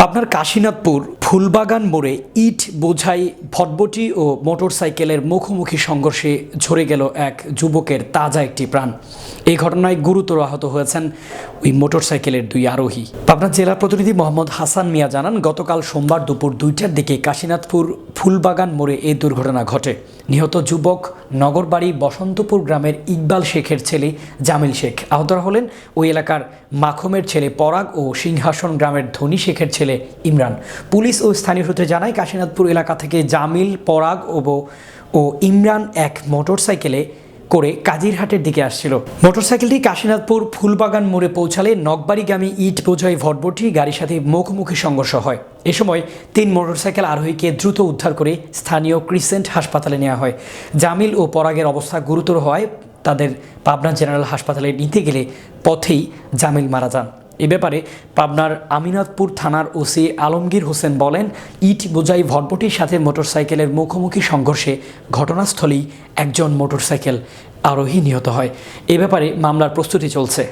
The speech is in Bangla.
পাবনার কাশীনাথপুর ফুলবাগান মোড়ে ইট বোঝাই ভটভটি ও মোটরসাইকেলের মুখোমুখি সংঘর্ষে ঝরে গেল এক যুবকের তাজা একটি প্রাণ। এই ঘটনায় গুরুতর আহত হয়েছেন ওই মোটরসাইকেলের দুই আরোহী। পাবনা জেলা প্রতিনিধি মোহাম্মদ হাসান মিয়া জানান, গতকাল সোমবার দুপুর 2টার দিকে কাশীনাথপুর ফুলবাগান মোড়ে এই দুর্ঘটনা ঘটে। নিহত যুবক নগরবাড়ি বসন্তপুর গ্রামের ইকবাল শেখের ছেলে জামিল শেখ। আহতরা হলেন ওই এলাকার মাখমের ছেলে পরাগ ও সিংহাসন গ্রামের ধনী শেখের ছেলে ইমরান। পুলিশ ও স্থানীয় সূত্রে জানায়, কাশীনাথপুর এলাকা থেকে জামিল, পরাগ ও ইমরান এক মোটরসাইকেলে করে কাজিরহাটের দিকে আসছিল। মোটরসাইকেলটি কাশীনাথপুর ফুলবাগান মোড়ে পৌঁছালে নগবাড়িগামী ইট বোঝাই ভটভটি গাড়ির সাথে মুখোমুখি সংঘর্ষ হয়। এ সময় 3 মোটরসাইকেল আরোহীকে দ্রুত উদ্ধার করে স্থানীয় ক্রিসেন্ট হাসপাতালে নেওয়া হয়। জামিল ও পরাগের অবস্থা গুরুতর হওয়ায় তাদের পাবনা জেনারেল হাসপাতালে নিতে গেলে পথেই জামিল মারা যান। এ ব্যাপারে পাবনার আমিনাতপুর থানার ওসি আলমগীর হোসেন বলেন, ইট বোঝাই ভটভটির সাথে মোটরসাইকেলের মুখোমুখি সংঘর্ষে ঘটনাস্থলেই একজন মোটরসাইকেল আরোহী নিহত হয়। এ ব্যাপারে মামলার প্রস্তুতি চলছে।